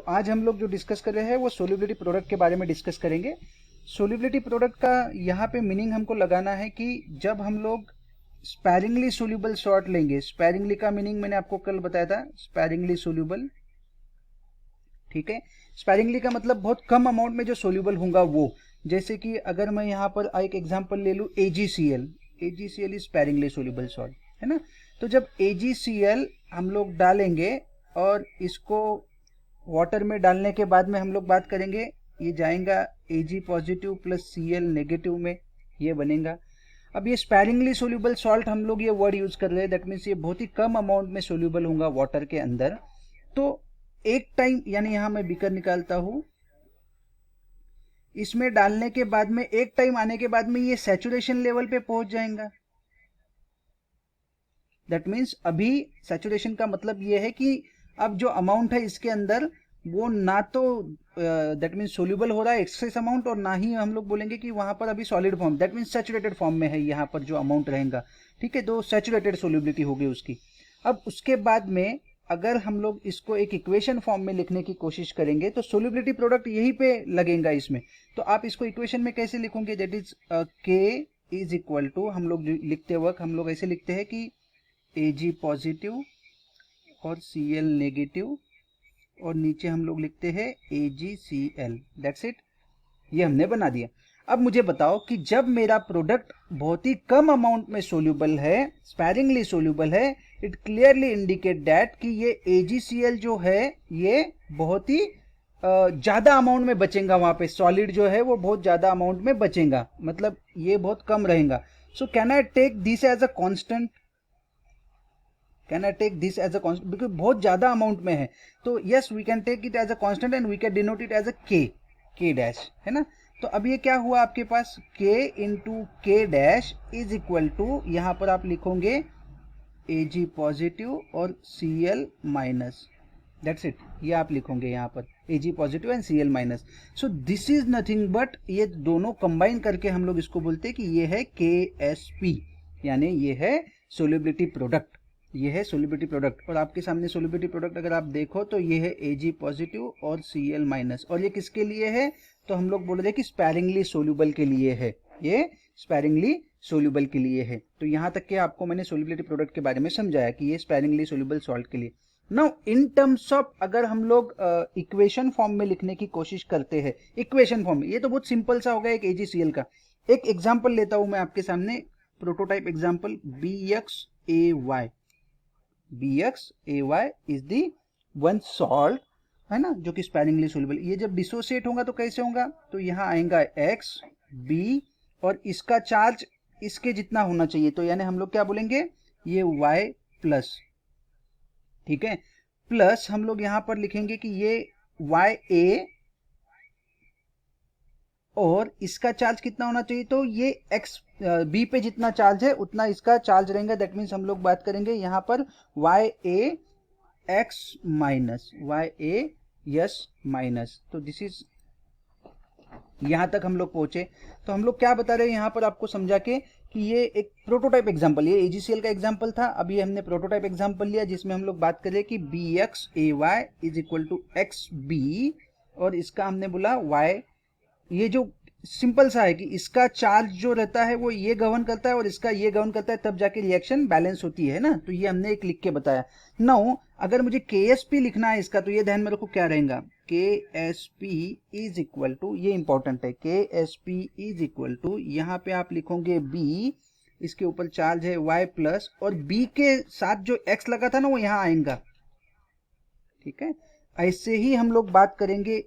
आज हम लोग जो डिस्कस कर रहे हैं वो सोल्युबिलिटी प्रोडक्ट के बारे में डिस्कस करेंगे। सोल्युबिलिटी प्रोडक्ट का यहाँ पे मीनिंग हमको लगाना है कि जब हम लोग स्पैरिंगली सोल्यूबल सॉल्ट लेंगे, स्पैरिंगली का मीनिंग मैंने आपको कल बताया था, स्पैरिंगली सोल्यूबल, ठीक है। स्पैरिंगली का मतलब बहुत कम अमाउंट में जो सोल्यूबल होगा वो, जैसे कि अगर मैं यहाँ पर एक एग्जांपल ले लूँ AgCl, AgCl is sparingly soluble salt, है ना। तो जब AgCl हम लोग डालेंगे और इसको वाटर में डालने के बाद में हम लोग बात करेंगे, ये जाएगा Ag positive plus Cl negative में, ये बनेगा। अब ये स्पैरिंगली सोल्यूबल सॉल्ट हम लोग ये वर्ड यूज कर रहे हैं, दैट मीन्स ये बहुत ही कम अमाउंट में सोल्यूबल होगा वाटर के अंदर। तो एक टाइम, यानी यहां मैं बीकर निकालता हूं, इसमें डालने के बाद में एक टाइम आने के बाद में ये सैचुरेशन लेवल पे पहुंच जाएगा। दैट मीन्स अभी सैचुरेशन का मतलब ये है कि अब जो अमाउंट है इसके अंदर वो ना तो दैट मीन्स सोल्यूबल हो रहा है एक्सेस अमाउंट, और ना ही हम लोग बोलेंगे कि वहां पर अभी solid form, that means saturated form में है यहाँ पर जो अमाउंट रहेगा, ठीक है। तो सैचुरेटेड सोल्यूबिलिटी होगी उसकी। अब उसके बाद में अगर हम लोग इसको एक इक्वेशन फॉर्म में लिखने की कोशिश करेंगे तो सोल्यूबिलिटी प्रोडक्ट यहीं पे लगेगा इसमें। तो आप इसको इक्वेशन में कैसे लिखोगे, that is K is equal to, हम लोग लिखते वक्त हम लोग ऐसे लिखते हैं कि Ag पॉजिटिव और Cl नेगेटिव, और नीचे हम लोग लिखते हैं AgCl, दैट्स इट, ये हमने बना दिया। अब मुझे बताओ कि जब मेरा प्रोडक्ट बहुत ही कम अमाउंट में सोल्यूबल है, स्पैरिंगली सोल्यूबल है, इट क्लियरली इंडिकेट दैट कि ये AgCl जो है ये बहुत ही ज्यादा अमाउंट में बचेगा, वहां पे सॉलिड जो है वो बहुत ज्यादा अमाउंट में बचेगा, मतलब ये बहुत कम रहेगा। So can I take this as a constant, can I take this as a constant, because बहुत ज्यादा अमाउंट में है। तो yes, we can take it as a constant and we can denote it as a k dash, है ना। तो अब ये क्या हुआ आपके पास, k इंटू के डैश इज इक्वल टू, यहां पर आप लिखोगे Ag पॉजिटिव और Cl माइनस, दैट्स इट, ये आप लिखोगे यहाँ पर Ag positive and Cl minus. So this is nothing but, ये दोनों कंबाइन करके हम लोग इसको बोलते हैं कि ये है KSP, यानी ये है सोल्युबिलिटी प्रोडक्ट, ये है सोल्युबिलिटी प्रोडक्ट। और आपके सामने सोल्युबिलिटी प्रोडक्ट अगर आप देखो तो ये है Ag पॉजिटिव और Cl माइनस, और ये किसके लिए है, तो हम लोग बोल रहे हैं कि स्पैरिंगली सोल्यूबल के लिए है, ये स्पैरिंगली सोल्यूबल के लिए है। तो यहां तक के आपको मैंने सोल्युबिलिटी प्रोडक्ट के बारे में समझाया कि ये स्पैरिंगली सोल्यूबल सॉल्ट के लिए। नाउ इन टर्म्स ऑफ अगर हम लोग इक्वेशन फॉर्म में लिखने की कोशिश करते हैं, इक्वेशन फॉर्म में, ये तो बहुत सिंपल सा हो गया एक AgCl का। एक एग्जांपल लेता हूं मैं आपके सामने, prototype example, BxAy, BxAy is the one salt, है ना, जो कि स्पैरिंगली सोल्यूबल। ये जब डिसोसिएट होगा तो कैसे होगा, तो यहाँ आएगा X B, और इसका चार्ज इसके जितना होना चाहिए, तो यानी हम लोग क्या बोलेंगे, ये Y प्लस, ठीक है, प्लस हम लोग यहां पर लिखेंगे कि ये YA, और इसका चार्ज कितना होना चाहिए, तो ये X B पे जितना चार्ज है उतना इसका चार्ज रहेगा। दैट मीन्स हम लोग बात करेंगे यहाँ पर YA X minus, YA yes minus. तो दिस इज, यहां तक हम लोग पहुंचे। तो हम लोग क्या बता रहे हैं यहाँ पर आपको समझा के कि ये एक प्रोटोटाइप एग्जांपल, ये AgCl का एग्जांपल था, अभी हमने प्रोटोटाइप एग्जांपल लिया जिसमें हम लोग बात कर रहे हैं कि BxAy is equal to XB, और इसका हमने बोला Y, ये जो सिंपल सा है कि इसका चार्ज जो रहता है वो ये गवर्न करता है और इसका ये गवर्न करता है, तब जाके रिएक्शन बैलेंस होती है ना। तो ये हमने एक लिख के बताया। नाउ अगर मुझे KSP लिखना है इसका, तो ये ध्यान में रखो क्या रहेगा, KSP इज इक्वल टू, ये इंपॉर्टेंट है, KSP इज इक्वल टू, यहाँ पे आप लिखोगे B, इसके ऊपर चार्ज है Y प्लस, और B के साथ जो X लगा था ना वो यहाँ आएगा, ठीक है। ऐसे ही हम लोग बात करेंगे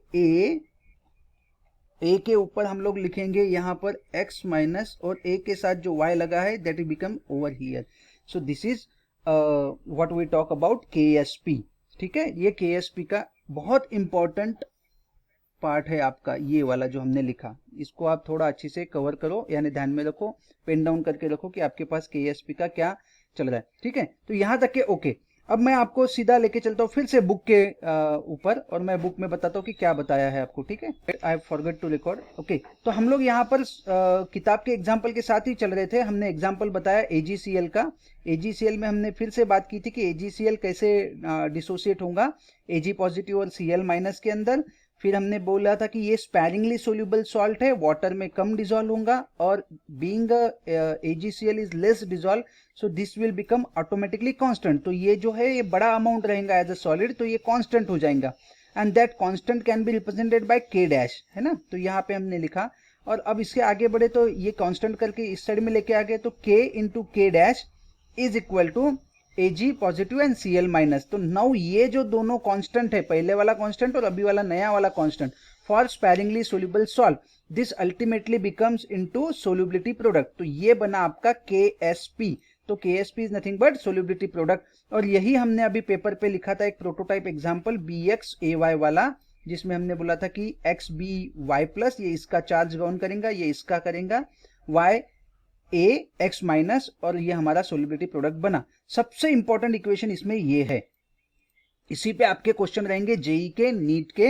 A के ऊपर हम लोग लिखेंगे यहाँ पर X माइनस, और A के साथ जो Y लगा है that will become over here. So this is what we talk about KSP, ठीक है। ये KSP का बहुत इंपॉर्टेंट पार्ट है आपका, ये वाला जो हमने लिखा, इसको आप थोड़ा अच्छे से कवर करो, यानी ध्यान में रखो, पेन डाउन करके रखो कि आपके पास KSP का क्या चल रहा है, ठीक है। तो यहाँ तक के ओके। अब मैं आपको सीधा लेके चलता हूँ फिर से बुक के ऊपर, और मैं बुक में बताता हूँ कि क्या बताया है आपको, ठीक है। I forget to record, okay. तो हम लोग यहाँ पर किताब के एग्जाम्पल के साथ ही चल रहे थे। हमने एग्जाम्पल बताया AgCl का। AgCl में हमने फिर से बात की थी कि AgCl कैसे डिसोसिएट होगा Ag पॉजिटिव और Cl माइनस के अंदर। फिर हमने बोला था कि ये स्पैरिंगली सोल्यूबल सॉल्ट है, वाटर में कम डिजोल्व होगा, और being AgCl is less dissolve, so this will become automatically constant. तो ये जो है ये बड़ा अमाउंट रहेगा एज अ सॉलिड, तो ये कांस्टेंट हो जाएगा, and that constant can be represented by K dash, है ना। तो यहाँ पे हमने लिखा, और अब इसके आगे बढ़े तो ये कांस्टेंट करके इस साइड में लेके आ गए, तो K into K dash is equal to Ag positive and Cl minus. तो नाउ ये जो दोनों कांस्टेंट है, पहले वाला कांस्टेंट और अभी वाला नया वाला constant, for sparingly soluble salt, this ultimately becomes into solubility product. तो ये बना आपका KSP। तो KSP is nothing but solubility product, और यही हमने अभी पेपर पे लिखा था एक प्रोटोटाइप एग्जांपल BXAY वाला, जिसमें हमने बोला था कि XBY प्लस, ये इसका चार्ज गवर्न करेगा, ये इसका करेगा, Y A X माइनस, और ये हमारा सोल्युबिलिटी प्रोडक्ट बना। सबसे इंपॉर्टेंट इक्वेशन इसमें ये है, इसी पे आपके क्वेश्चन रहेंगे जेई के, नीट के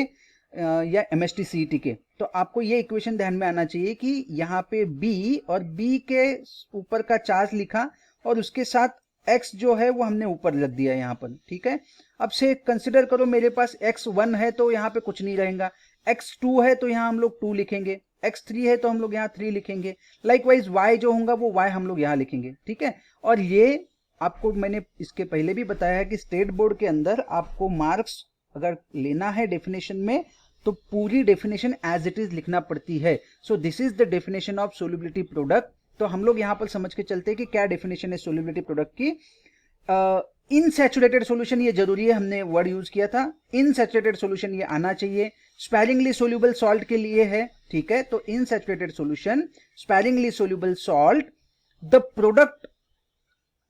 या MST CET के। तो आपको ये इक्वेशन ध्यान में आना चाहिए कि यहाँ पे B और B के ऊपर का चार्ज लिखा, और उसके साथ X जो है वो हमने ऊपर रख दिया यहाँ पर, ठीक है। अब से कंसिडर करो मेरे पास X1 है तो यहाँ पे कुछ नहीं रहेगा, X2 है तो यहाँ हम लोग 2 लिखेंगे, X3 है तो हम लोग यहाँ 3 लिखेंगे, लाइकवाइज Y जो होगा वो Y हम लोग यहाँ लिखेंगे, ठीक है। और ये आपको मैंने इसके पहले भी बताया है कि स्टेट बोर्ड के अंदर आपको मार्क्स अगर लेना है डेफिनेशन में, तो पूरी डेफिनेशन एज इट इज लिखना पड़ती है। सो this is the definition of solubility product. तो हम लोग यहां पर समझ के चलते हैं कि क्या डेफिनेशन है सोल्युबिलिटी प्रोडक्ट की। इनसैचुरेटेड सॉल्यूशन, ये जरूरी है, हमने वर्ड यूज किया था इनसैचुरेटेड सॉल्यूशन, ये आना चाहिए। स्पैरिंगली सोल्यूबल सॉल्ट के लिए है, ठीक है। तो unsaturated solution, sparingly soluble salt, the product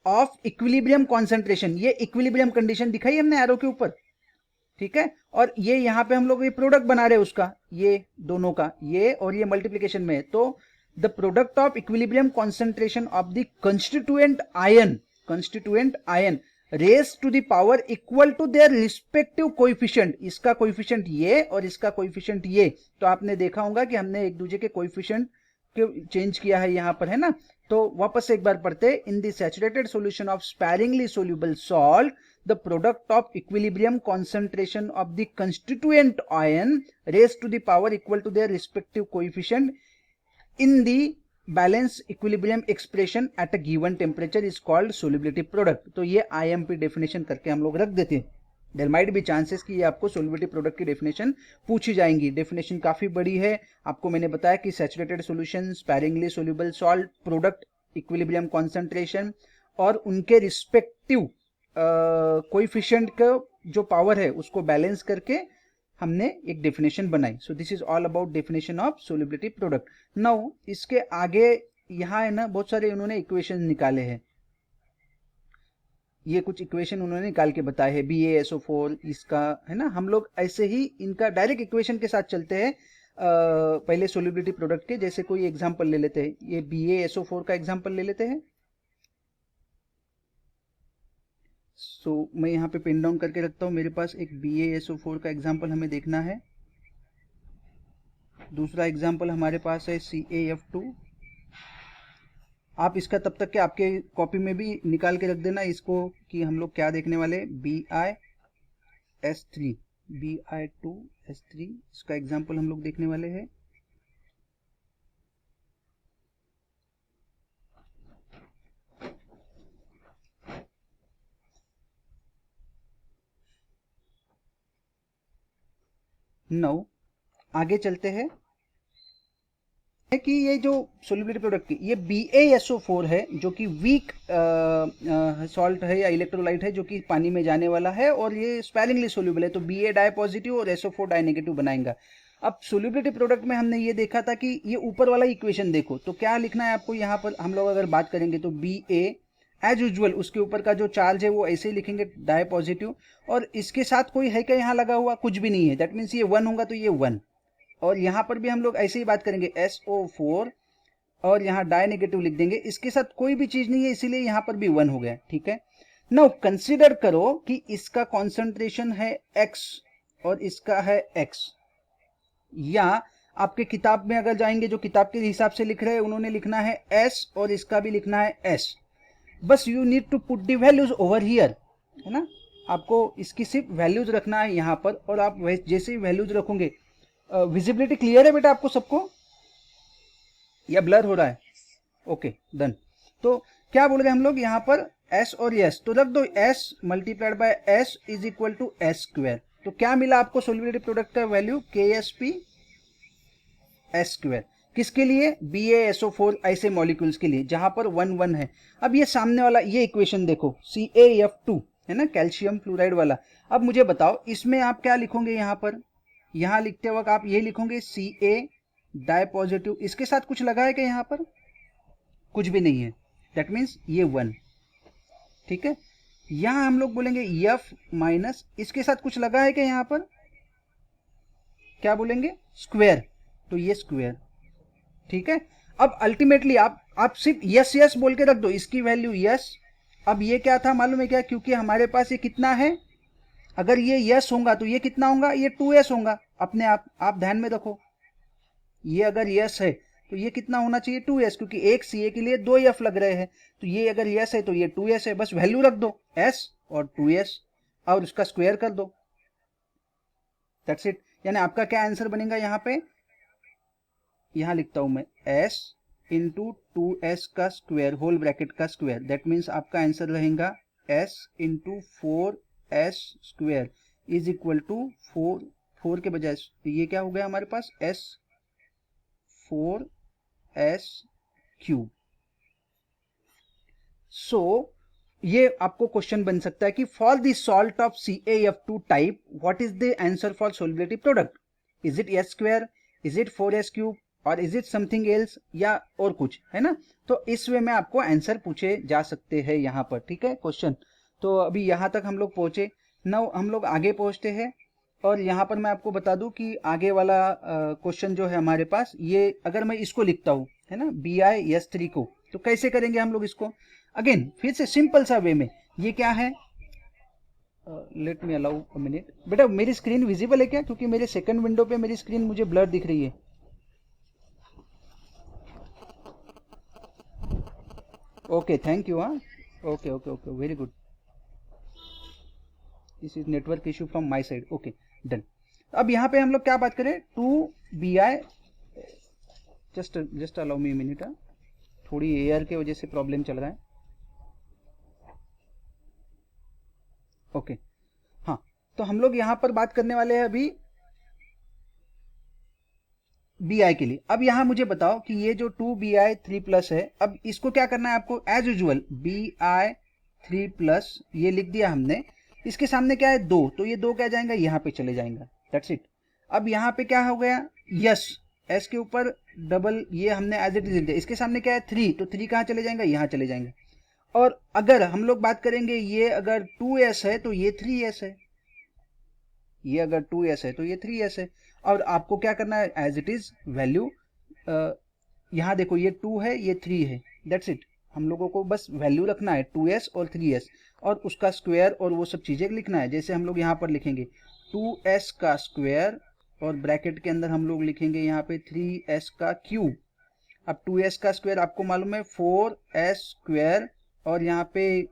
of equilibrium concentration, ये इक्विलिब्रियम कंडीशन दिखाई हमने एरो के ऊपर, ठीक है। और ये यहां पे हम लोग ये प्रोडक्ट बना रहे हैं उसका, ये दोनों का, ये और ये मल्टीप्लिकेशन में है। तो the product of equilibrium concentration of the constituent ion raise to the power equal to their respective coefficient, इसका कोएफिशिएंट ये और इसका कोएफिशिएंट ये। तो आपने देखा होगा कि हमने एक दूसरे के कोएफिशिएंट चेंज किया है यहां पर, है ना। तो वापस से एक बार पढ़ते, in the saturated solution of sparingly soluble salt, the product of equilibrium concentration of the constituent ion raise to the power equal to their respective coefficient in the balance equilibrium expression at a given temperature is called solubility product. तो ये IMP definition करके हम लोग रख देते हैं। There might be chances कि ये आपको सोल्युबिलिटी प्रोडक्ट की डेफिनेशन पूछी जाएंगी। डेफिनेशन काफी बड़ी है, आपको मैंने बताया कि saturated solution, sparingly soluble salt, product, equilibrium concentration और उनके रिस्पेक्टिव कोएफिशिएंट का जो पावर है उसको बैलेंस करके हमने एक डेफिनेशन बनाई। सो this is all about definition of solubility product. Now इसके आगे यहाँ है ना बहुत सारे उन्होंने इक्वेशन निकाले हैं, ये कुछ इक्वेशन उन्होंने निकाल के बताए हैं BaSO4 इसका, है ना। हम लोग ऐसे ही इनका डायरेक्ट इक्वेशन के साथ चलते हैं। पहले सोल्युबिलिटी प्रोडक्ट के, जैसे कोई एग्जांपल ले लेते हैं, ये BaSO4 का एग्जांपल ले लेते हैं। मैं यहाँ पे पिन डाउन करके रखता हूँ, मेरे पास एक BaSO4 का एग्जांपल हमें देखना है। दूसरा एग्जांपल हमारे पास है CaF2। आप इसका तब तक के आपके कॉपी में भी निकाल के रख देना इसको कि हम लोग क्या देखने वाले, BiS3, Bi2S3, इसका एग्जांपल हम लोग देखने वाले हैं। नाउ आगे चलते हैं कि ये जो सोल्युबिलिटी प्रोडक्ट की ये BaSO4 है जो कि वीक सॉल्ट है या इलेक्ट्रोलाइट है जो कि पानी में जाने वाला है, और ये स्पैरिंगली सोल्यूबल है, तो Ba डाई पॉजिटिव और SO4 डाई नेगेटिव बनाएगा। अब सोल्युबिलिटी प्रोडक्ट में हमने ये देखा था कि ये ऊपर वाला इक्वेशन देखो, तो क्या लिखना है आपको यहाँ पर, हम लोग अगर बात करेंगे तो Ba एज यूजुअल उसके ऊपर का जो चार्ज है वो ऐसे ही लिखेंगे डाई पॉजिटिव, और इसके साथ कोई है क्या यहाँ लगा हुआ, कुछ भी नहीं है, दैट मीन्स ये 1 होगा तो ये 1, और यहाँ पर भी हम लोग ऐसे ही बात करेंगे SO4 और यहाँ डाई नेगेटिव लिख देंगे, इसके साथ कोई भी चीज नहीं है इसीलिए यहाँ पर भी 1 हो गया, ठीक है। नाउ कंसिडर करो कि इसका कॉन्सेंट्रेशन है x और इसका है x, या आपके किताब में अगर जाएंगे, जो किताब के हिसाब से लिख रहे हैं उन्होंने लिखना है s और इसका भी लिखना है s। बस you need to put the values over here, है ना, आपको इसकी सिर्फ वैल्यूज रखना है यहाँ पर, और आप जैसे ही वैल्यूज रखोगे, विजिबिलिटी क्लियर है बेटा आपको सबको, या ब्लर हो रहा है? Okay done. तो क्या बोल रहे हैं हम लोग यहाँ पर, s और s, तो रख दो s multiplied by s is equal to s square. तो क्या मिला आपको सोल्युबिलिटी प्रोडक्ट का वैल्यू, KSP s स्क्वायर। किसके लिए? BaSO4 ऐसे मॉलिक्यूल्स के लिए जहां पर 1 1 है। अब ये सामने वाला ये इक्वेशन देखो, CaF2 है ना, कैल्शियम फ्लोराइड वाला। अब मुझे बताओ इसमें आप क्या लिखोगे, यहाँ पर यहाँ लिखते वक्त आप ये लिखोगे Ca डाई पॉजिटिव, इसके साथ कुछ लगा है क्या? यहाँ पर कुछ भी नहीं है, दैट मीन्स ये 1, ठीक है। यहां हम लोग बोलेंगे F माइनस, इसके साथ कुछ लगा है क्या? यहाँ पर क्या बोलेंगे? स्क्वायर, तो ये स्क्वायर, ठीक है। अब अल्टीमेटली आप सिर्फ यस यस बोल के रख दो, इसकी वैल्यू यस। अब ये क्या था मालूम है क्या? क्योंकि हमारे पास ये कितना है, अगर ये यस होगा तो ये कितना होगा, ये 2s होगा अपने आप ध्यान में रखो। ये अगर यस है तो ये कितना होना चाहिए, 2s, क्योंकि एक Ca के लिए 2 F लग रहे हैं। तो ये अगर यस है तो ये 2s है, बस वैल्यू रख दो s और 2s और उसका स्क्वायर कर दो, दैट्स इट। यानी आपका क्या आंसर बनेगा यहाँ पे, यहाँ लिखता हूं मैं s इंटू 2s का स्क्वायर होल ब्रैकेट का स्क्वायर, दैट मीन्स आपका आंसर रहेगा s into 4s square is equal to 4 के बजाय ये क्या हो गया हमारे पास, s 4s क्यूब। सो ये आपको क्वेश्चन बन सकता है कि for the salt of CaF2 type what is the answer for solubility product, is it s square, is it 4s cube, और इज इट समथिंग एल्स, या और कुछ, है ना। तो इस वे में आपको आंसर पूछे जा सकते हैं यहाँ पर, ठीक है क्वेश्चन। तो अभी यहाँ तक हम लोग पहुंचे, नाउ हम लोग आगे पहुंचते हैं। और यहाँ पर मैं आपको बता दूं कि आगे वाला क्वेश्चन जो है हमारे पास, ये अगर मैं इसको लिखता हूँ, है ना, BiS3 को, तो कैसे करेंगे हम लोग इसको, अगेन फिर से सिंपल सा वे में। ये क्या है, let me allow a minute. बेटा मेरी स्क्रीन विजिबल है क्या? क्योंकि मेरे सेकंड विंडो पे मेरी स्क्रीन मुझे ब्लर दिख रही है। Okay thank you. हाँ okay okay okay very good, this is network issue from my side, okay done. अब यहाँ पे हम लोग क्या बात करें, 2bi, just allow me minute, थोड़ी एयर के वजह से प्रॉब्लम चल रहा है। ओके हाँ, तो हम लोग यहाँ पर बात करने वाले हैं अभी bi के लिए। अब यहाँ मुझे बताओ कि ये जो 2bi3+ है, अब इसको क्या करना है आपको, एज यूजुअल bi3+, ये लिख दिया हमने। इसके सामने क्या है 2, तो ये 2 क्या जाएगा, यहाँ पे चले जाएगा, दैट्स इट। अब यहाँ पे क्या हो गया, यस, एस के ऊपर डबल, ये हमने एज इट इज लिख दिया। इसके सामने क्या है 3, तो 3 कहाँ चले जाएंगे, यहाँ चले जाएंगे। और अगर हम लोग बात करेंगे, ये अगर 2s है तो ये 3s है, ये अगर 2s है तो ये 3s है। और आपको क्या करना है, एज इट इज वैल्यू, यहाँ देखो ये 2 है ये 3 है, दैट्स इट। हम लोगों को बस वैल्यू रखना है 2s और 3s, और उसका स्क्वायर और वो सब चीजें लिखना है। जैसे हम लोग यहाँ पर लिखेंगे 2s का स्क्वायर, और ब्रैकेट के अंदर हम लोग लिखेंगे यहाँ पे 3s का क्यूब। अब 2s का स्क्वायर आपको मालूम है 4s स्क्वायर, और यहाँ पे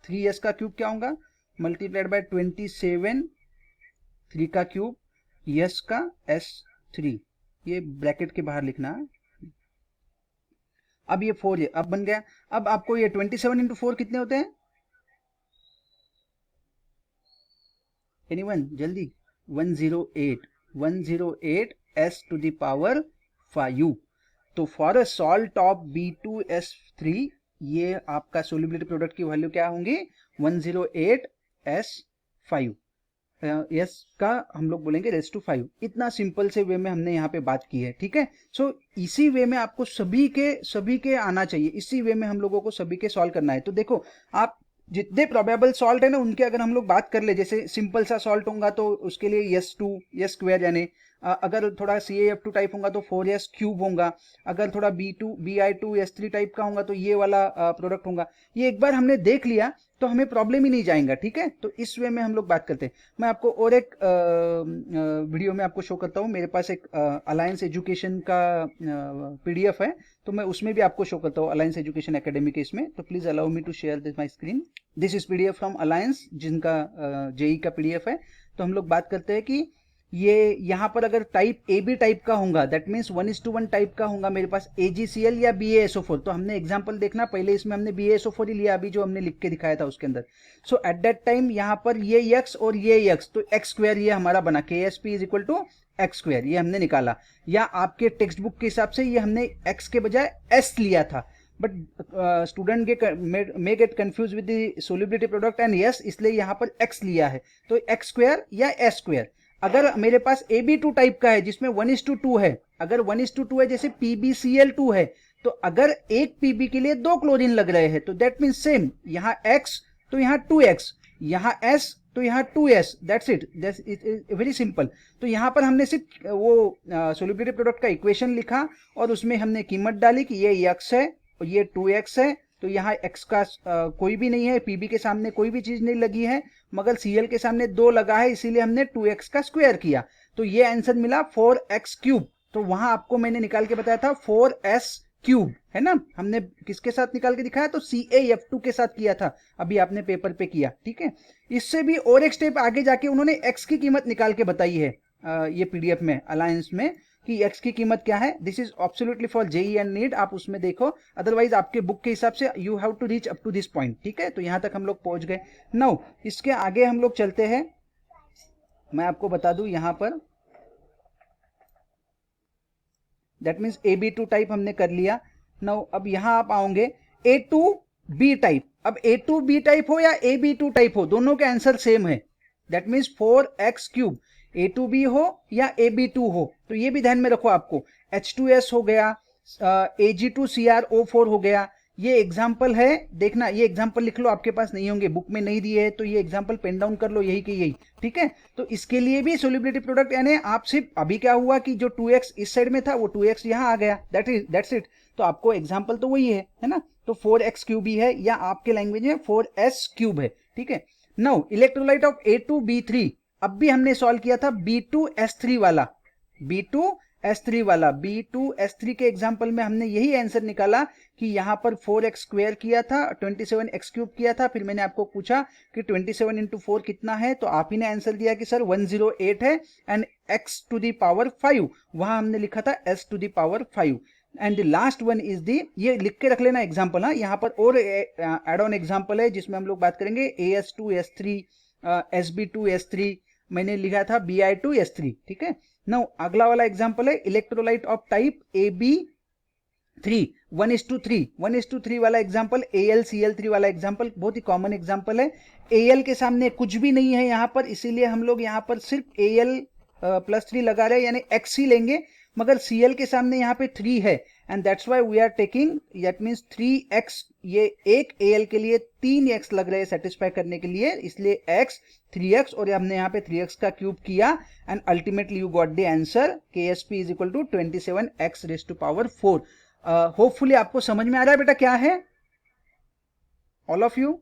3s का क्यूब क्या होगा, मल्टीप्लाइड बाय 27, 3 का क्यूब, यस का s3, ये ब्रैकेट के बाहर लिखना है। अब ये 4 है, अब बन गया। अब आपको ये 27 इंटू 4 कितने होते हैं, एनीवन जल्दी, 108 s टू द पावर 5। तो for a salt of B2S3 ये आपका सोल्युबिलिटी प्रोडक्ट की वैल्यू क्या होंगी, 108 s5, यस का हम लोग बोलेंगे रेस टू 5। इतना सिंपल से वे में हमने यहाँ पे बात की है, ठीक है। सो इसी वे में आपको सभी के आना चाहिए, इसी वे में हम लोगों को सभी के सॉल्व करना है। तो देखो आप जितने प्रोबेबल सॉल्ट है ना उनके अगर हम लोग बात कर ले, जैसे सिंपल सा सॉल्ट होगा तो उसके लिए s2 s स्क्वायर, यानी अगर थोड़ा CaF2 टाइप होगा तो 4s क्यूब होगा, अगर थोड़ा bi2s3 टाइप का होगा तो ये वाला प्रोडक्ट होगा। ये एक बार हमने देख लिया तो हमें प्रॉब्लम ही नहीं जाएगा, ठीक है। तो इस वे में हम लोग बात करते हैं। मैं आपको और एक वीडियो में आपको शो करता हूँ। मेरे पास एक अलायंस एजुकेशन का पीडीएफ है, तो मैं उसमें भी आपको शो करता हूँ, अलायंस एजुकेशन एकेडमी के इसमें। तो please allow me to share this my screen. This is PDF from Alliance, जिनका जेई का पीडीएफ है। तो हम लोग बात करते हैं कि ये यहाँ पर अगर टाइप ए बी टाइप का होगा, दैट मीन्स 1:1 टाइप का होगा मेरे पास AgCl या BaSO4। तो हमने एग्जांपल देखना, पहले इसमें हमने BaSO4 ही लिया, अभी जो हमने लिख के दिखाया था उसके अंदर। सो एट दैट टाइम यहाँ पर ये x और ये x, तो x स्क्वायर ये हमारा बना, KsP is equal to x square, ये हमने निकाला। या आपके टेक्स्ट बुक के हिसाब से ये हमने x के बजाय s लिया था, but student may get confuse with the solubility product and yes, इसलिए यहाँ पर x लिया है। तो x स्क्वायर या s स्क्वायर। अगर मेरे पास AB2 टाइप का है जिसमें 1:2 है, अगर 1:2 है जैसे PbCl2 है, तो अगर एक PB के लिए 2 क्लोरीन लग रहे हैं, तो दैट मीन सेम, यहाँ x तो यहाँ 2x, यहाँ s तो यहाँ 2s, that's it, very simple. तो यहाँ पर हमने सिर्फ वो सोल्युबिलिटी प्रोडक्ट का इक्वेशन लिखा और उसमें हमने कीमत डाली कि ये x है और ये 2x है। तो यहाँ x का कोई भी नहीं है, PB के सामने कोई भी चीज नहीं लगी है, मगर Cl के सामने 2 लगा है, इसीलिए हमने 2x का स्क्वायर किया। तो ये आंसर मिला 4x क्यूब। तो वहां आपको मैंने निकाल के बताया था 4s क्यूब, है ना। हमने किसके साथ निकाल के दिखाया, तो CaF2 के साथ किया था, अभी आपने पेपर पे किया, ठीक है। इससे भी और एक स्टेप आगे जाके उन्होंने x की कीमत निकाल के बताई है ये पीडीएफ में, अलायंस में, कि x की कीमत क्या है। This is absolutely for JEE and NEET, आप उसमें देखो, अदरवाइज आपके बुक के हिसाब से you have to reach up to this point, ठीक है। तो यहां तक हम लोग पहुंच गए। नाउ इसके आगे हम लोग चलते हैं। मैं आपको बता दूं यहां पर, दैट मीन्स AB2 टाइप हमने कर लिया। नाउ अब यहां आप आओगे A2B टाइप। अब A2B टाइप हो या AB2 टाइप हो, दोनों के आंसर सेम है, that means 4x cube. A2B हो या AB2 हो, तो ये भी ध्यान में रखो आपको। H2S हो गया, Ag2CrO4 हो गया, ये एग्जाम्पल है, देखना ये एग्जाम्पल लिख लो, आपके पास नहीं होंगे, बुक में नहीं दिए है, तो ये एग्जाम्पल पेन डाउन कर लो, यही के यही, ठीक है। तो इसके लिए भी सोल्युबिलिटी प्रोडक्ट, यानी आप सिर्फ अभी क्या हुआ कि जो 2x इस साइड में था वो 2x यहाँ आ गया, दैट्स इट। तो आपको एग्जाम्पल तो वही है ना। तो 4x क्यूब ही है, या आपके लैंग्वेज में 4s क्यूब है, ठीक है। नाउ इलेक्ट्रोलाइट ऑफ A2B3, अब भी हमने सॉल्व किया था B2S3 वाला, B2S3 वाला, B2S3 के एग्जाम्पल में हमने यही आंसर निकाला कि यहां पर 4x स्क्वायर किया था, 27x क्यूब किया था। फिर मैंने आपको पूछा कि 27 इंटू 4 कितना है, तो आप ही ने आंसर दिया कि सर 108 है, and x to the power 5, वहां हमने लिखा था s to the power 5। And the last one is the, ये लिख के रख लेना एग्जाम्पल, हाँ। यहाँ पर और एड ऑन एग्जाम्पल है जिसमें हम लोग बात करेंगे AS2S3, SB2S3, मैंने लिखा था Bi2S3, ठीक है। नाउ अगला वाला एग्जाम्पल है इलेक्ट्रोलाइट ऑफ टाइप AB3, 1:3 वाला एग्जाम्पल, AlCl3 वाला एग्जाम्पल, बहुत ही कॉमन एग्जाम्पल है। Al के सामने कुछ भी नहीं है यहाँ पर, इसीलिए हम लोग यहाँ पर सिर्फ Al+3 लगा रहे हैं, यानी x ही लेंगे, मगर Cl के सामने यहाँ पे 3 है, and that's why we are taking, that means 3x, ये एक Al के लिए 3x लग रहे हैं सेटिस्फाई करने के लिए, इसलिए x 3x, और हमने यहाँ पे 3x का क्यूब किया, and ultimately you got the answer KsP is equal to 27x raise to power 4। Hopefully आपको समझ में आ रहा है बेटा क्या है, all of you?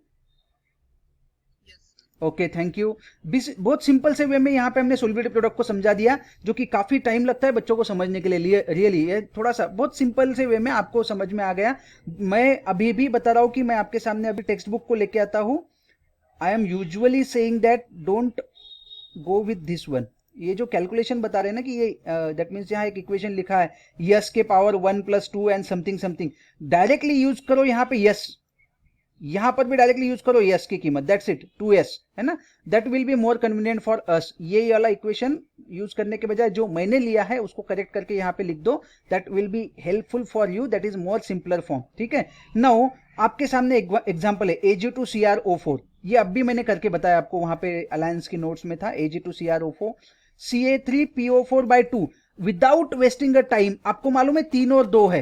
Okay, thank you. बहुत सिंपल से वे में यहाँ पे हमने सोल्युबिलिटी प्रोडक्ट को समझा दिया, जो कि काफी टाइम लगता है बच्चों को समझने के लिए, रियली ये थोड़ा सा बहुत सिंपल से वे में आपको समझ में आ गया। मैं अभी भी बता रहा हूँ कि मैं आपके सामने अभी टेक्स्ट बुक को लेके आता हूँ। I am usually saying that don't go with this one. ये जो कैलकुलेशन बता रहे हैं ना कि ये दैट मीन्स यहाँ एक इक्वेशन लिखा है यस के power 1 + 2 and something something, directly use करो यहाँ पे यस, यहां पर भी डायरेक्टली यूज करो यस की कीमत, दैट्स इट, 2s, है ना। That will be more convenient for us. ये वाला इक्वेशन यूज करने के बजाय जो मैंने लिया है उसको करेक्ट करके यहाँ पे लिख दो, that will be helpful for you, that is more simpler form, ठीक है। नाउ आपके सामने एक एग्जाम्पल है Ag2CrO4, ये अब भी मैंने करके बताया आपको, वहां पे अलायंस की नोट्स में था Ag2CrO4, Ca3PO4/2, without wasting a time. आपको मालूम है 3 और 2 है,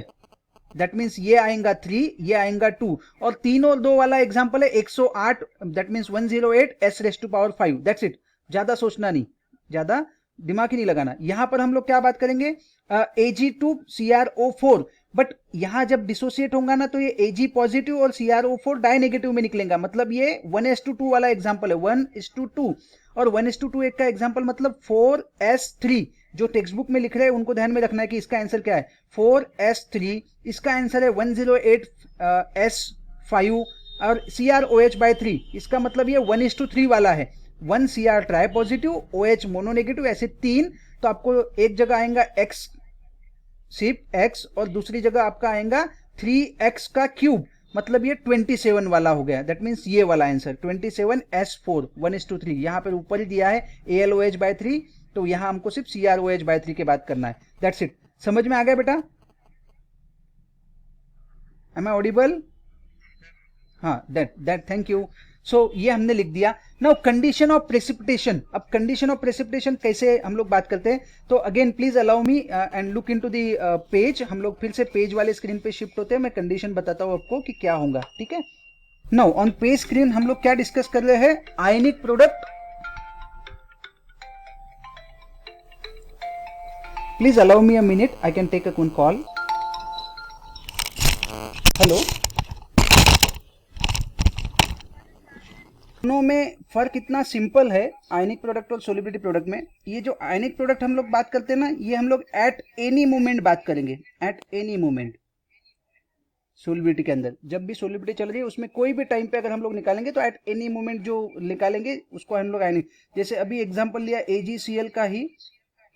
दैट मीन्स ये आएगा 3, ये आएगा 2, और 3 और 2 वाला एग्जांपल है 108, that means 108 s raise to power 5, that's it. ज्यादा सोचना नहीं, ज्यादा दिमाग ही नहीं लगाना। यहां पर हम लोग क्या बात करेंगे, Ag2CrO4 बट यहाँ जब डिसोसिएट होगा ना तो ये Ag पॉजिटिव और CrO4 डाई नेगेटिव में निकलेगा, मतलब ये 1:2 वाला एग्जाम्पल है, 1:2, और 1:2 एक का एग्जाम्पल मतलब 4s3, जो टेक्स्ट बुक में लिख रहे हैं उनको ध्यान में रखना है कि इसका आंसर क्या है 4s3, इसका आंसर है 108s5, और CrOH/3, इसका मतलब ये 1:3 वाला है, 1 Cr try positive, OH mono negative, ऐसे 3, तो आपको एक जगह आएगा x सिर्फ x और दूसरी जगह आपका आएगा 3x का क्यूब, मतलब ये 27 वाला हो गया, दैट मीन्स ये वाला आंसर 27s4 1:3, यहाँ पर ऊपर ही दिया है AlOH/3, तो यहाँ हमको सिर्फ CrOH/3 की बात करना है, दैट्स इट। समझ में आ गया बेटा? Am I audible? हाँ, दैट थैंक यू। सो ये हमने लिख दिया। नाउ कंडीशन ऑफ प्रेसिपिटेशन, अब कंडीशन ऑफ प्रेसिपिटेशन कैसे हम लोग बात करते हैं, तो again please allow me and look into the page, हम लोग फिर से पेज वाले स्क्रीन पे शिफ्ट होते हैं, मैं कंडीशन बताता हूँ आपको कि क्या होगा, ठीक है। नाउ ऑन पेज स्क्रीन हम लोग क्या डिस्कस कर रहे हैं, ionic product. Please allow me a minute, I can take a one call. Hello, दोनों में फर्क इतना सिंपल है, आयनिक प्रोडक्ट और सोलिबिलिटी प्रोडक्ट में। ये जो आयनिक प्रोडक्ट हम लोग बात करते हैं ना, ये हम लोग एट एनी मोमेंट बात करेंगे, एट एनी मोमेंट सोलिबिलिटी के अंदर, जब भी सोलिबिलिटी चल रही है उसमें कोई भी टाइम पे अगर हम लोग निकालेंगे तो एट एनी मोमेंट जो निकालेंगे उसको हम लोग आयनिक, जैसे अभी एग्जांपल लिया AgCl का ही,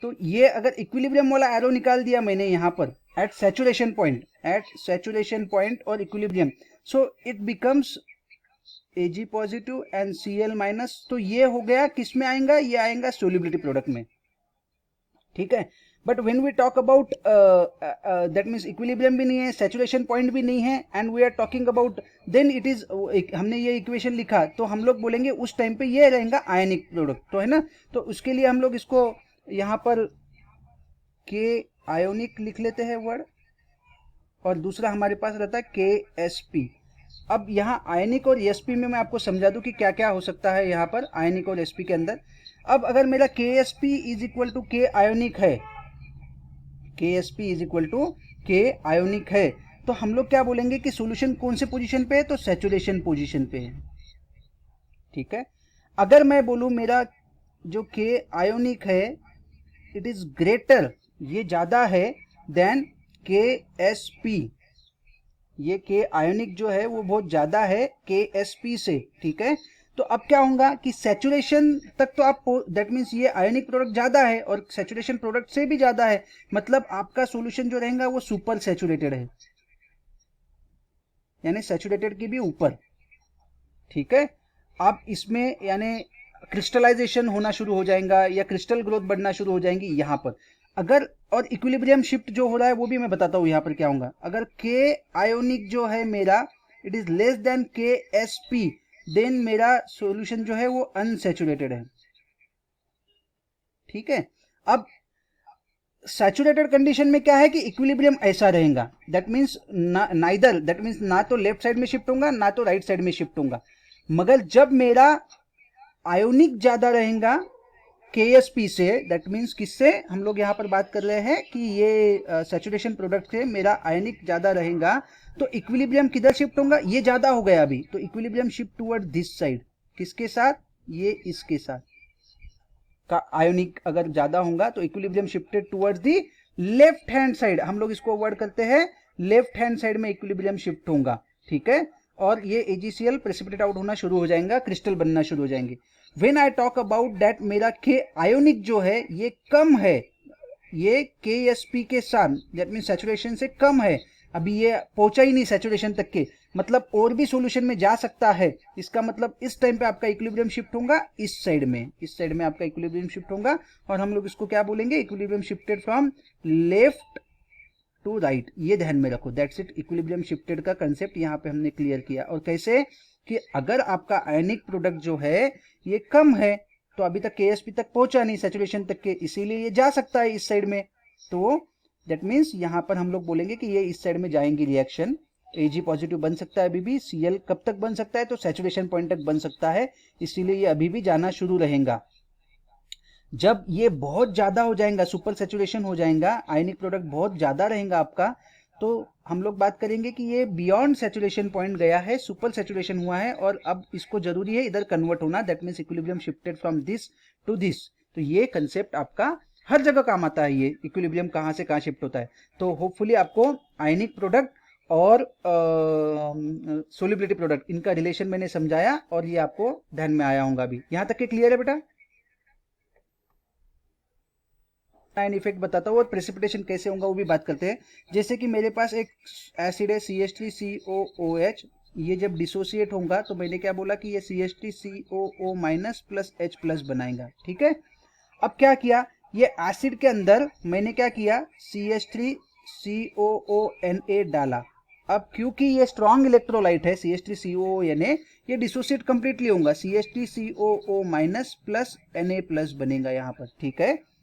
तो ये अगर इक्विलिब्रियम वाला एरो निकाल दिया मैंने यहाँ पर एट सैचुरेशन पॉइंट और equilibrium, so it becomes Ag positive and Cl minus, तो ये हो गया किस में आएगा, ये आएगा सोलिबिलिटी प्रोडक्ट में, ठीक है। But when we talk about that means equilibrium भी नहीं है, सैचुरेशन पॉइंट भी नहीं है, and we are talking about, then it is, हमने ये इक्वेशन लिखा तो हम लोग बोलेंगे उस टाइम पे ये रहेगा आयनिक प्रोडक्ट, तो है ना। तो उसके लिए हम लोग इसको यहाँ पर के आयोनिक लिख लेते हैं वर्ड, और दूसरा हमारे पास रहता है KSP। अब यहाँ आयनिक और एसपी में मैं आपको समझा दूं कि क्या क्या हो सकता है यहाँ पर आयनिक और एसपी के अंदर। अब अगर मेरा KSP is equal to K ionic है, KSP is equal to K ionic है, तो हम लोग क्या बोलेंगे कि सॉल्यूशन कौन से पोजीशन पे है, तो सैचुरेशन पोजीशन पे है, ठीक है। अगर मैं बोलूं मेरा जो K आयोनिक है इट इज ग्रेटर, ये ज्यादा है देन KSP, ये K आयोनिक जो है वो बहुत ज्यादा है KSP से, ठीक है। तो अब क्या होगा कि सैचुरेशन तक तो आप, दैट मीन्स ये आयोनिक प्रोडक्ट ज्यादा है और सैचुरेशन प्रोडक्ट से भी ज्यादा है, मतलब आपका सॉल्यूशन जो रहेगा वो सुपर सैचुरेटेड है, यानी सैचुरेटेड की भी ऊपर, ठीक है। आप इसमें यानी क्रिस्टलाइजेशन होना शुरू हो जाएगा या क्रिस्टल ग्रोथ बढ़ना शुरू हो जाएंगी यहाँ पर। अगर और इक्विलिब्रियम शिफ्ट जो हो रहा है वो भी मैं बताता हूँ यहाँ पर क्या होगा। अगर K आयोनिक जो है मेरा it is less than KSP, then मेरा सॉल्यूशन जो है वो अनसैचुरेटेड है, ठीक है। अब सैचुरेटेड कंडीशन में क्या है कि इक्विलिब्रियम ऐसा रहेगा, that means neither, that means ना तो लेफ्ट साइड में शिफ्ट होगा ना तो राइट साइड में शिफ्ट होगा। मगर जब मेरा आयोनिक ज्यादा रहेगा KSP से, दैट मीन्स किससे हम लोग यहाँ पर बात कर रहे हैं कि ये सैचुरेशन प्रोडक्ट से मेरा आयनिक ज्यादा रहेगा, तो इक्विलिब्रियम किधर शिफ्ट होगा, ये ज्यादा हो गया अभी, तो equilibrium shift toward this side, किसके साथ, ये इसके साथ का आयोनिक अगर ज्यादा होगा तो equilibrium shifted towards the left hand side, हम लोग इसको वर्ड करते हैं लेफ्ट हैंड साइड में इक्विलिब्रियम शिफ्ट होगा, ठीक है। और ये AgCl प्रेसिपिटेट आउट होना शुरू हो जाएगा, क्रिस्टल बनना शुरू हो जाएंगे। When I talk about that मेरा K आयोनिक जो है ये कम है, ये KSP के साथ, दैट मीन सैचुरेशन से कम है, अभी ये पहुंचा ही नहीं सैचुरेशन तक के, मतलब और भी सॉल्यूशन में जा सकता है, इसका मतलब इस टाइम पे आपका इक्विलिब्रियम शिफ्ट होगा इस साइड में, इस साइड में आपका इक्विलिब्रियम शिफ्ट होगा, और हम लोग इसको क्या बोलेंगे, equilibrium shifted from left to right, ये ध्यान में रखो, दैट्स इट। इक्विलिब्रियम शिफ्टेड का कंसेप्ट यहाँ पे हमने क्लियर किया। और कैसे कि अगर आपका आयनिक प्रोडक्ट जो है ये कम है, तो अभी तक KSP तक पहुंचा नहीं सैचुरेशन तक के, इसीलिए ये जा सकता है इस साइड में, तो दैट मीन्स यहाँ पर हम लोग बोलेंगे कि ये इस साइड में जाएंगी रिएक्शन, Ag पॉजिटिव बन सकता है अभी भी, Cl कब तक बन सकता है, तो सैचुरेशन पॉइंट तक बन सकता है, इसीलिए ये अभी भी जाना शुरू रहेगा। जब ये बहुत ज्यादा हो जाएगा, सुपर सैचुरेशन हो जाएगा, आयनिक प्रोडक्ट बहुत ज्यादा रहेगा आपका, तो हम लोग बात करेंगे कि ये बियॉन्ड सैचुरेशन पॉइंट गया है, सुपर सैचुरेशन हुआ है और अब इसको जरूरी है इधर कन्वर्ट होना, that means equilibrium shifted from this to this. तो ये कंसेप्ट आपका हर जगह काम आता है, ये इक्विलिब्रियम कहाँ से कहाँ शिफ्ट होता है। तो होपफुली आपको आयनिक प्रोडक्ट और सोलिबिलिटी प्रोडक्ट इनका रिलेशन मैंने समझाया और ये आपको ध्यान में आया होगा। अभी यहाँ तक के क्लियर है बेटा? आयन इफेक्ट बताता हूँ और प्रेसिपिटेशन कैसे होगा वो भी बात करते हैं। जैसे कि मेरे पास एक एसिड है CH3COOH, ये जब डिसोसिएट होगा तो मैंने क्या बोला कि ये CH3COO minus plus H plus बनाएगा, ठीक है। अब क्या किया, ये एसिड के अंदर मैंने क्या किया, CH3COONA डाला। अब क्योंकि ये स्ट्रॉन्ग इलेक्ट्रोलाइट है CH3COONA, ये डिसोसिएट कंप्लीटली होगा, CH3COO minus plus Na plus बनेगा यहाँ पर, ठीक है।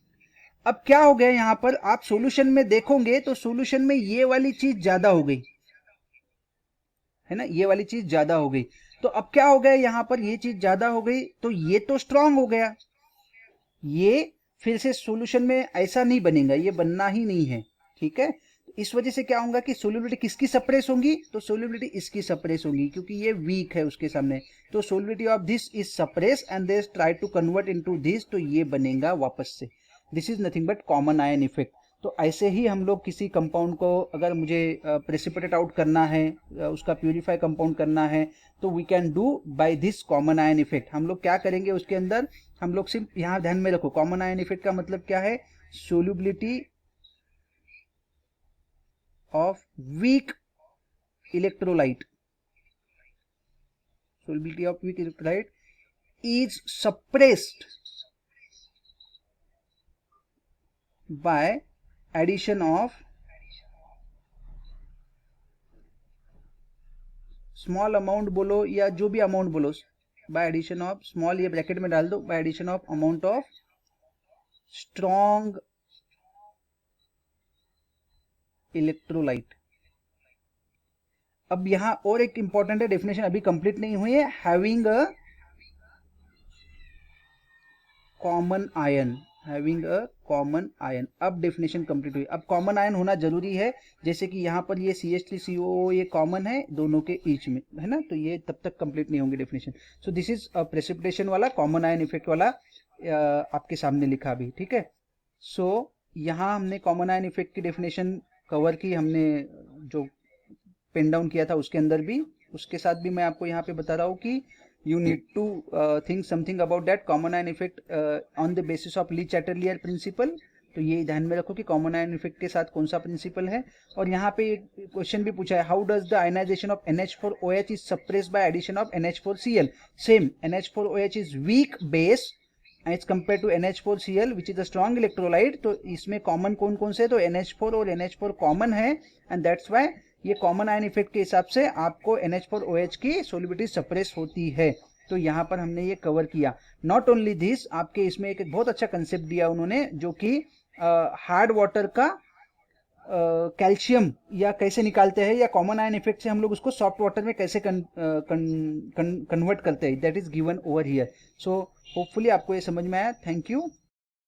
अब क्या हो गया यहाँ पर, आप सॉल्यूशन में देखोगे तो सॉल्यूशन में ये वाली चीज ज्यादा हो गई है ना, ये वाली चीज ज्यादा हो गई। तो अब क्या हो गया यहाँ पर, ये चीज ज्यादा हो गई तो ये तो स्ट्रांग हो गया, ये फिर से सॉल्यूशन में ऐसा नहीं बनेगा, ये बनना ही नहीं है, ठीक है। इस वजह से क्या होगा कि सोल्युबिलिटी किसकी सप्रेस होगी, तो सोल्युबिलिटी इसकी सप्रेस होगी क्योंकि ये वीक है उसके सामने। तो solubility of this is suppress and they try to convert into this, तो ये बनेगा वापस से। This is nothing but common ion effect. तो ऐसे ही हम लोग किसी कंपाउंड को अगर मुझे प्रेसिपिटेट आउट करना है, उसका प्यूरिफाई कंपाउंड करना है, तो we can do by this common ion effect. हम लोग क्या करेंगे उसके अंदर, हम लोग सिर्फ यहाँ ध्यान में रखो कॉमन आयन इफेक्ट का मतलब क्या है, solubility of weak electrolyte, solubility of weak electrolyte is suppressed by addition of small amount बोलो या जो भी अमाउंट बोलो, बाय एडिशन ऑफ स्मॉल, ये ब्रैकेट में डाल दो, by addition of amount of strong electrolyte. अब यहां और एक इंपॉर्टेंट है, डेफिनेशन अभी कंप्लीट नहीं हुई है, having a common ion, having a common ion. अब डेफिनेशन कंप्लीट हुई। अब कॉमन आयन होना जरूरी है, जैसे कि यहाँ पर ये CH3COO ये कॉमन है दोनों के ईच में, है ना, तो ये तब तक कंप्लीट नहीं होंगे definition. So this is precipitation वाला कॉमन आयन इफेक्ट वाला आपके सामने लिखा भी, ठीक है। सो यहाँ हमने कॉमन आयन इफेक्ट की डेफिनेशन कवर की, हमने जो पेन डाउन किया था उसके अंदर भी, उसके साथ भी मैं आपको यहाँ पे बता रहा हूँ कि you need to think something about that common ion effect on the basis of Le Chatelier principle. तो ये ध्यान में रखो कि कॉमन आयन इफेक्ट के साथ कौन सा प्रिंसिपल है। और यहाँ पे एक क्वेश्चन भी पूछा है, how does the ionization of NH4OH is suppressed by addition of NH4Cl। Same, NH4OH is weak base as compare to NH4Cl which is a strong electrolyte. तो इसमें कॉमन कौन कौन से, तो NH4 और NH4 कॉमन है एंड दैट्स वाई ये common ion effect के हिसाब से आपको NH4OH की सोलिबिलिटी सप्रेस होती है। तो यहाँ पर हमने ये कवर किया। नॉट ओनली दिस, आपके इसमें एक बहुत अच्छा कंसेप्ट दिया उन्होंने, जो कि हार्ड वाटर का कैल्शियम या कैसे निकालते हैं, या कॉमन आयन इफेक्ट से हम लोग उसको सॉफ्ट वाटर में कैसे कन्वर्ट करते हैं, that is given over here. So hopefully आपको ये समझ में आया। Thank you.